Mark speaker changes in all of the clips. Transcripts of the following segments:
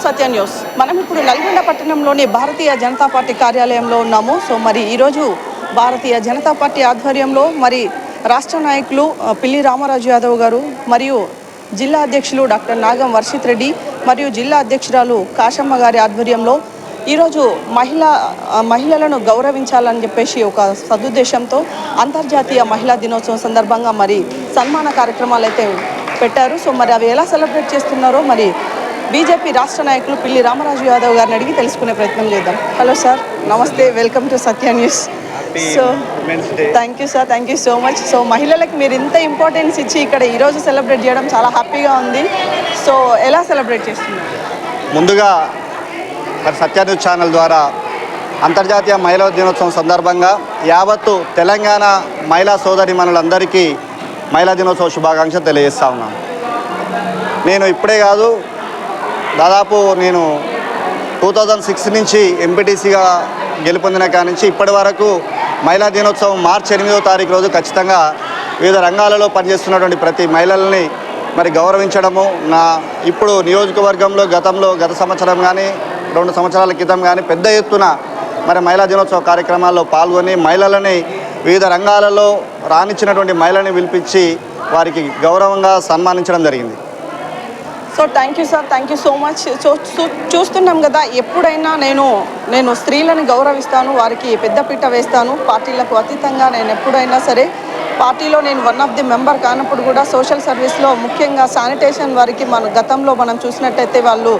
Speaker 1: సత్య news. మనం ఇప్పుడు నల్గొండ పట్టణంలోని భారతీయ జనతా పార్టీ కార్యాలయంలో ఉన్నాము. సో మరి ఈరోజు భారతీయ జనతా పార్టీ ఆధ్వర్యంలో మరి రాష్ట్ర నాయకులు పిల్లి రామరాజు యాదవ్ గారు మరియు జిల్లా అధ్యక్షులు డాక్టర్ నాగం వర్షిత్ రెడ్డి మరియు జిల్లా అధ్యక్షురాలు కాశమ్మ గారి ఆధ్వర్యంలో ఈరోజు మహిళలను గౌరవించాలని చెప్పేసి ఒక సదుద్దేశంతో అంతర్జాతీయ మహిళా దినోత్సవం సందర్భంగా మరి సన్మాన కార్యక్రమాలు అయితే పెట్టారు. సో మరి అవి ఎలా సెలబ్రేట్ చేస్తున్నారో మరి బీజేపీ రాష్ట్ర నాయకులు పిల్లి రామరాజు యాదవ్ గారిని అడిగి తెలుసుకునే ప్రయత్నం చేద్దాం. హలో సార్, నమస్తే, welcome to Satya news. So thank you sir, thank you so much. So మహిళలకు మీరు ఇంత ఇంపార్టెన్స్ ఇచ్చి ఇక్కడ ఈరోజు సెలబ్రేట్ చేయడం చాలా హ్యాపీగా ఉంది. సో ఎలా సెలబ్రేట్ చేస్తున్నారు?
Speaker 2: ముందుగా మరి సత్య న్యూస్ ఛానల్ ద్వారా అంతర్జాతీయ మహిళా దినోత్సవం సందర్భంగా యావత్తు తెలంగాణ మహిళా సోదరి మనులందరికీ మహిళా దినోత్సవ శుభాకాంక్షలు తెలియజేస్తా ఉన్నాను. నేను ఇప్పుడే కాదు, దాదాపు నేను 2006 నుంచి ఎంపీటీసీగా గెలుపొందిన కాడి నుంచి ఇప్పటి వరకు మహిళా దినోత్సవం మార్చి 8వ తారీఖు రోజు ఖచ్చితంగా వివిధ రంగాలలో పనిచేస్తున్నటువంటి ప్రతి మహిళల్ని మరి గౌరవించడము ఇప్పుడు నియోజకవర్గంలో గత సంవత్సరం కానీ 2 సంవత్సరాల క్రితం కానీ పెద్ద ఎత్తున మరి మహిళా దినోత్సవ కార్యక్రమాల్లో పాల్గొని మహిళలని వివిధ రంగాలలో రాణించినటువంటి మహిళని పిలిపించి వారికి గౌరవంగా సన్మానించడం జరిగింది.
Speaker 1: So thank you sir, thank you so much. చూస్తున్నాం కదా, ఎప్పుడైనా నేను స్త్రీలను గౌరవిస్తాను, వారికి పెద్దపీట వేస్తాను. పార్టీలకు అతీతంగా నేను ఎప్పుడైనా సరే పార్టీలో నేను వన్ ఆఫ్ ది మెంబర్ కానప్పుడు కూడా సోషల్ సర్వీస్లో ముఖ్యంగా శానిటేషన్ వారికి గతంలో మనం చూసినట్టయితే వాళ్ళు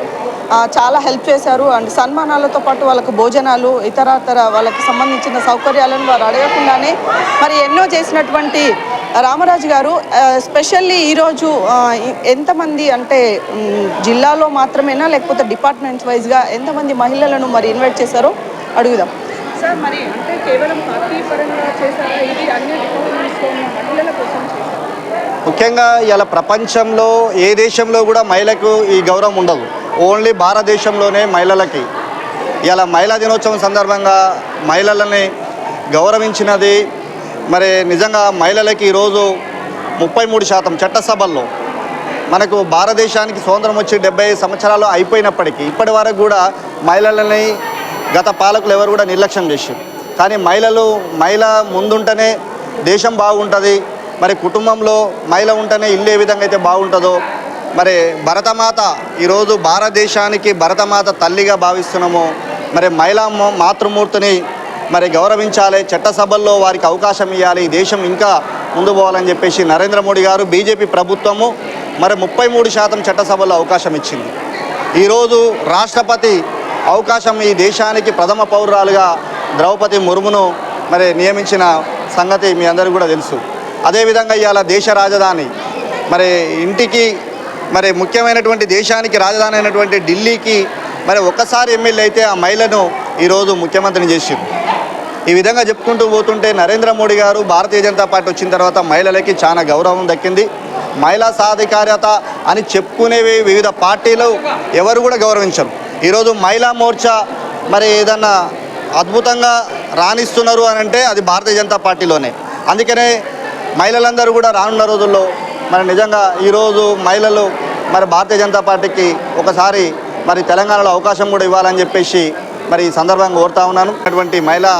Speaker 1: చాలా హెల్ప్ చేశారు. అండ్ సన్మానాలతో పాటు వాళ్ళకు భోజనాలు ఇతరతర వాళ్ళకి సంబంధించిన సౌకర్యాలను వారు అడగకుండానే మరి ఎన్నో చేసినటువంటి రామరాజు గారు స్పెషల్లీ ఈరోజు ఎంతమంది అంటే జిల్లాలో మాత్రమేనా లేకపోతే డిపార్ట్మెంట్స్ వైజ్గా ఎంతమంది మహిళలను మరి ఇన్వైట్ చేశారో అడుగుదాం సార్. మరి అంటే కేవలం పార్టీ పరంగా చేశారా, ఇది అన్ని డిపార్ట్మెంట్స్లో ఉన్న మహిళల కోసం చేశారు?
Speaker 2: ముఖ్యంగా ఇలా ప్రపంచంలో ఏ దేశంలో కూడా మహిళకు ఈ గౌరవం ఉండదు. ఓన్లీ భారతదేశంలోనే మహిళలకి ఇలా మహిళా దినోత్సవం సందర్భంగా మహిళలని గౌరవించినది. మరి నిజంగా మహిళలకి ఈరోజు 33% చట్టసభల్లో మనకు భారతదేశానికి స్వాతంత్రం వచ్చి 70 సంవత్సరాలు అయిపోయినప్పటికీ ఇప్పటి వరకు కూడా మహిళలని గత పాలకులు ఎవరు కూడా నిర్లక్ష్యం చేశారు. కానీ మహిళ ముందుంటేనే దేశం బాగుంటుంది. మరి కుటుంబంలో మహిళ ఉంటేనే ఇల్లు ఏ విధంగా అయితే బాగుంటుందో, మరి భరతమాత ఈరోజు భారతదేశానికి భరతమాత తల్లిగా భావిస్తున్నాము. మరి మహిళా మాతృమూర్తిని మరి గౌరవించాలి, చట్టసభల్లో వారికి అవకాశం ఇవ్వాలి, దేశం ఇంకా ముందు పోవాలని చెప్పేసి నరేంద్ర మోడీ గారు బీజేపీ ప్రభుత్వము మరి 33% చట్టసభల్లో అవకాశం ఇచ్చింది. ఈరోజు రాష్ట్రపతి అవకాశం ఈ దేశానికి ప్రథమ పౌరురాలుగా ద్రౌపది ముర్మును మరి నియమించిన సంగతి మీ అందరికీ కూడా తెలుసు. అదేవిధంగా ఇవాళ దేశ రాజధాని మరి ఇంటికి మరి ముఖ్యమైనటువంటి దేశానికి రాజధాని అయినటువంటి ఢిల్లీకి మరి ఒక్కసారి ఎమ్మెల్యే అయితే ఆ మహిళను ఈరోజు ముఖ్యమంత్రిని చేశారు. ఈ విధంగా చెప్పుకుంటూ పోతుంటే నరేంద్ర మోడీ గారు భారతీయ జనతా పార్టీ వచ్చిన తర్వాత మహిళలకి చాలా గౌరవం దక్కింది. మహిళా సాధికారత అని చెప్పుకునేవి వివిధ పార్టీలు ఎవరు కూడా గౌరవించరు. ఈరోజు మహిళా మోర్చా మరి ఏదన్నా అద్భుతంగా రాణిస్తున్నారు అని అంటే అది భారతీయ జనతా పార్టీలోనే. అందుకనే మహిళలందరూ కూడా రానున్న రోజుల్లో మరి నిజంగా ఈరోజు మహిళలు మరి భారతీయ జనతా పార్టీకి ఒకసారి మరి తెలంగాణలో అవకాశం కూడా ఇవ్వాలని చెప్పేసి మరి ఈ సందర్భంగా కోరుతా ఉన్నాను. అటువంటి మహిళా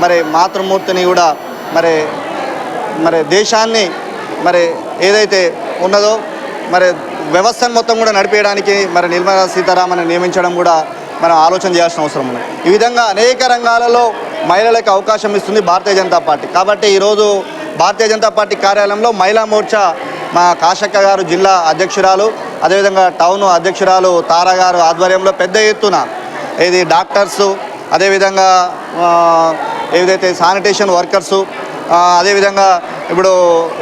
Speaker 2: మరి మాతృమూర్తిని కూడా మరి దేశాన్ని మరి ఏదైతే ఉన్నదో మరి వ్యవస్థను మొత్తం కూడా నడిపేయడానికి మరి నిర్మలా సీతారామన్ నియమించడం కూడా మనం ఆలోచన చేయాల్సిన అవసరం ఉంది. ఈ విధంగా అనేక రంగాలలో మహిళలకు అవకాశం ఇస్తుంది భారతీయ జనతా పార్టీ. కాబట్టి ఈరోజు భారతీయ జనతా పార్టీ కార్యాలయంలో మహిళా మోర్చా మా కాశక్క గారు జిల్లా అధ్యక్షురాలు, అదేవిధంగా టౌన్ అధ్యక్షురాలు తారా గారు ఆధ్వర్యంలో పెద్ద ఎత్తున ఇది డాక్టర్సు, అదేవిధంగా ఏదైతే శానిటేషన్ వర్కర్సు, అదేవిధంగా ఇప్పుడు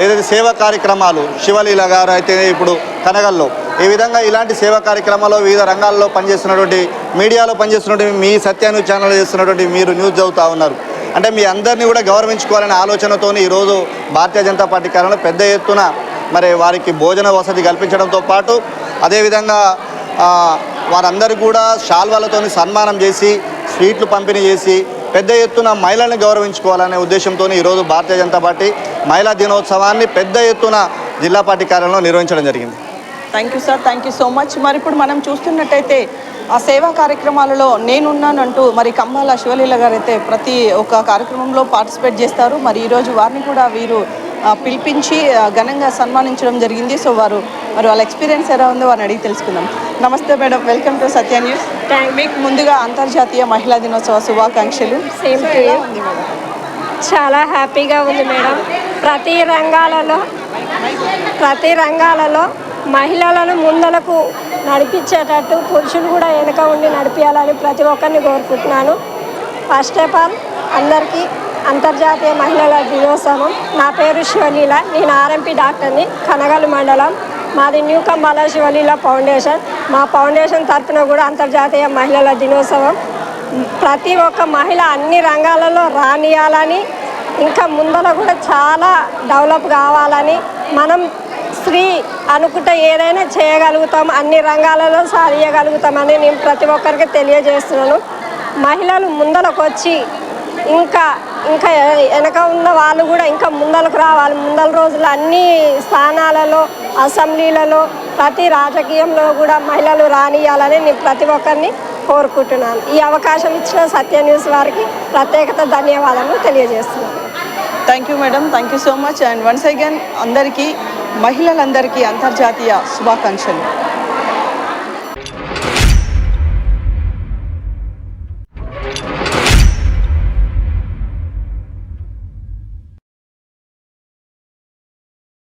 Speaker 2: ఏదైతే సేవా కార్యక్రమాలు శివలీల గారు అయితే ఇప్పుడు కనగల్లో ఈ విధంగా ఇలాంటి సేవా కార్యక్రమాల్లో వివిధ రంగాల్లో పనిచేస్తున్నటువంటి మీడియాలో పనిచేస్తున్నటువంటి మీ సత్య న్యూస్ ఛానల్ చేస్తున్నటువంటి మీరు న్యూస్ చదువుతూ ఉన్నారు. అంటే మీ అందరినీ కూడా గౌరవించుకోవాలనే ఆలోచనతో ఈరోజు భారతీయ జనతా పార్టీ కార్యాలయంలో పెద్ద ఎత్తున మరి వారికి భోజన వసతి కల్పించడంతో పాటు అదేవిధంగా వారందరికీ కూడా శాల్వాలతో సన్మానం చేసి స్వీట్లు పంపిణీ చేసి పెద్ద ఎత్తున మహిళల్ని గౌరవించుకోవాలనే ఉద్దేశంతో ఈరోజు భారతీయ జనతా పార్టీ మహిళా దినోత్సవాన్ని పెద్ద ఎత్తున జిల్లా పార్టీ కార్యాలయంలో నిర్వహించడం జరిగింది.
Speaker 1: Thank you sir, thank you so much. మరి ఇప్పుడు మనం చూస్తున్నట్టయితే ఆ సేవా కార్యక్రమాలలో నేనున్నానంటూ మరి కంబాల శివలీల గారు అయితే ప్రతి ఒక్క కార్యక్రమంలో పార్టిసిపేట్ చేస్తారు. మరి ఈరోజు వారిని కూడా వీరు పిలిపించి ఘనంగా సన్మానించడం జరిగింది. సో వారు మరి వాళ్ళ ఎక్స్పీరియన్స్ ఎలా ఉందో వారిని అడిగి తెలుసుకుందాం. నమస్తే madam, welcome to Satya news. మీకు ముందుగా అంతర్జాతీయ మహిళా దినోత్సవ శుభాకాంక్షలు.
Speaker 3: Same to you. చాలా హ్యాపీగా ఉంది మేడం. ప్రతి రంగాలలో మహిళలను ముందలకు నడిపించేటట్టు పురుషులు కూడా వెనుక ఉండి నడిపించాలని ప్రతి ఒక్కరిని కోరుకుంటున్నాను. ఫస్ట్ ఆఫ్ ఆల్ అందరికీ అంతర్జాతీయ మహిళల దినోత్సవం. నా పేరు శివలీల, నేను ఆర్ఎంపీ డాక్టర్ని, కనగలు మండలం. మాది న్యూ కంబాల శివలీల ఫౌండేషన్. మా ఫౌండేషన్ తరఫున కూడా అంతర్జాతీయ మహిళల దినోత్సవం. ప్రతి ఒక్క మహిళ అన్ని రంగాలలో రానియాలని, ఇంకా ముందర కూడా చాలా డెవలప్ కావాలని, మనం స్త్రీ అనుకుంటే ఏదైనా చేయగలుగుతాం, అన్ని రంగాలలో సాధించగలుగుతామని నేను ప్రతి ఒక్కరికి తెలియజేస్తున్నాను. మహిళలు ముందరకు వచ్చి ఇంకా వెనక ఉన్న వాళ్ళు కూడా ఇంకా ముందరకు రావాలి. ముందల రోజులు అన్ని స్థానాలలో, అసెంబ్లీలలో, ప్రతి రాజకీయంలో కూడా మహిళలు రానియాలని నేను ప్రతి ఒక్కరిని కోరుకుంటున్నాను. ఈ అవకాశం ఇచ్చిన సత్య న్యూస్ వారికి ప్రత్యేకత ధన్యవాదాలు తెలియజేస్తున్నాను.
Speaker 1: Thank you madam, thank you so much. And once again అందరికీ, మహిళలందరికీ అంతర్జాతీయ శుభాకాంక్షలు.